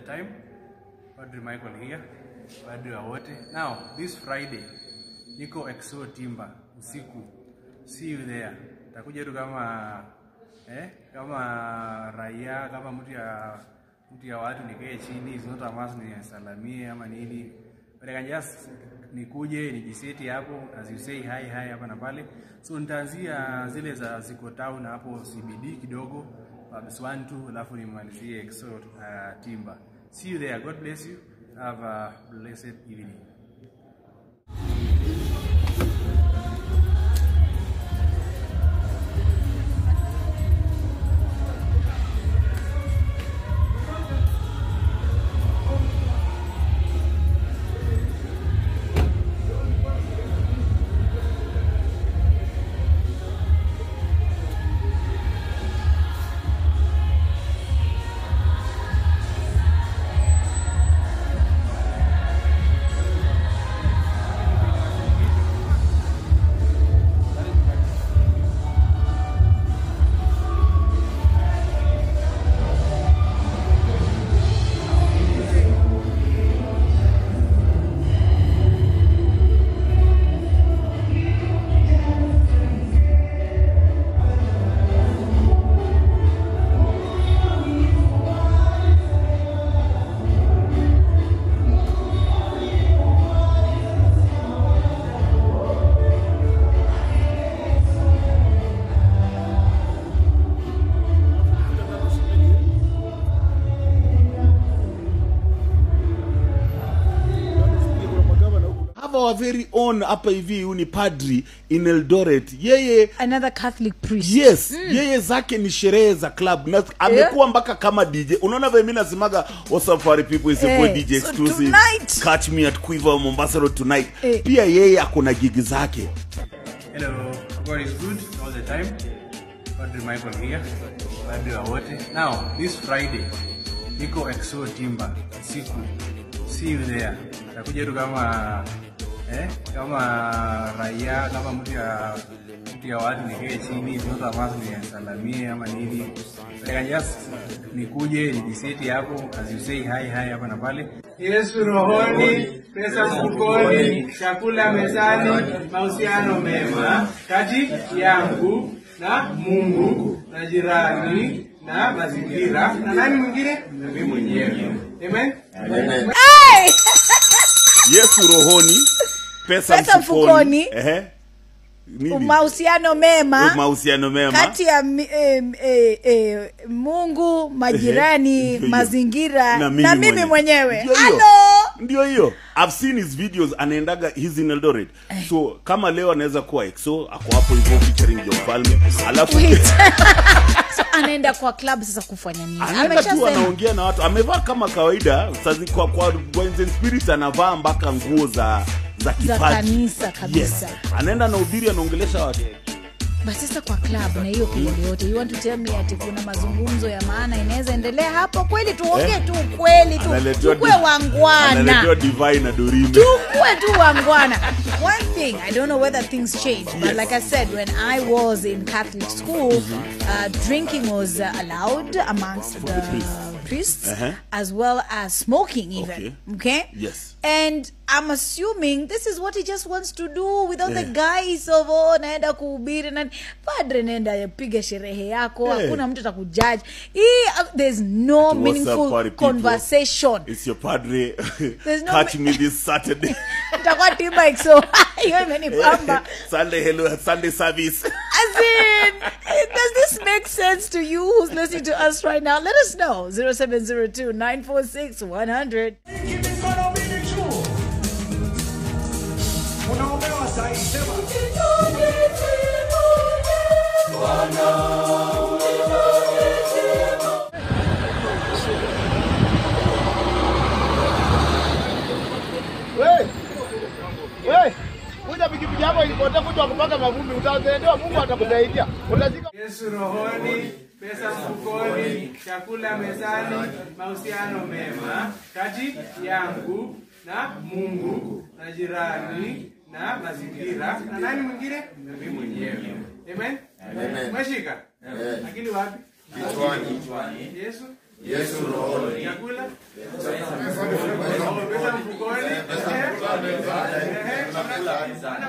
time. Padre Michael here. Padre Awote. Now, this Friday, niko EXO Timba usiku. See you there. Takuja tu kama raia, kama mtu ya watu nikae chini, it's not a must ni salamie ama nini. But I can just nikuje nijiseti hapo, as you say hi hapa na pale. So nitaanzia zile za ziko town hapo CBD kidogo, Pubs 1 2, alafu nimalizie EXO Timba. See you there. God bless you. Have a blessed evening. Our very own hapa hivi uni padri in Eldoret. Yeye another Catholic priest. Yes, yeye zake ni sherehe za club. Na amekuwa mpaka kama DJ. Unaona vile mimi nasemaga what's up for people is a boy DJ exclusive. Tonight, catch me at Quiver Mombasa Road tonight. Pia yeye akona gig zake. Hello, God is good all the time. Padre Michael here. Padre Awote. Now, this Friday, niko EXO Timba usiku. See you there. Takuja tu kama raia, kama mtu ya watu nikae chini, it's not a must ni salamie ama nini. I can just nikuje nijiseti hapo, as you say hi hapa na pale. Yesu rohoni, pesa mfukoni, chakula mezani, mahusiano mema kati yangu na Mungu na jirani na mazingira na nani mwingine? Na mimi mwenyewe. Amen. Amen. Yesu rohoni, pesa mfukoni, mahusiano mema kati ya Mungu, majirani, mazingira na mimi mwenyewe. Ndio hiyo. I've seen his videos, anaendaga he's in Eldoret. So kama leo anaweza kuwa EXO, ako hapo hivyo featuring John Falme. Alafu so anaenda kwa club sasa kufanya nini? Amesha anaongea na watu. Amevaa kama kawaida, sasa kwa Wines Spirit anavaa mpaka nguo za kanisa kabisa. Yes. Anaenda na ubiri anaongelesha watu. Basi sasa kwa club na hiyo kelele yote, you want to tell me ati kuna mazungumzo ya maana inaweza endelea hapo? Kweli tuongee tu kweli tu. Tukue wangwana. Analetewa divine na Dorime. Tukue tu wangwana. One thing, I don't know whether things change, but like I said, when I was in Catholic school, drinking was allowed amongst the priests, as well as smoking even. Okay? Yes. And I'm assuming this is what he just wants to do without the guys of naenda kuhubiri na padre nenda piga sherehe yako, hakuna mtu atakujudge. There's no meaningful conversation. It's your padre. Catch me this Saturday. Nitakuwa Timba EXO. Hiyo imenipamba. Sunday service. As in, does this make sense to you who's listening to us right now? Let us know. 0702 946 100. Kuja pikipiki hapo ilipotea kuja kupaka mavumbi, utaendewa, Mungu atakusaidia. Yesu rohoni, pesa mfukoni, chakula mezani, mahusiano mema kati yangu na Mungu na jirani na mazingira na nani mwingine? Na mimi mwenyewe. Amen. Umeshika? Akili wapi? Kichwani. Yesu rohoni. Chakula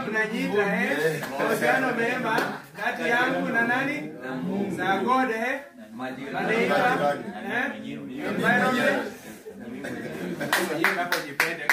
Mnajiita mahusiano mema kati yangu na nani? Na God malaika environment. Hapo jipende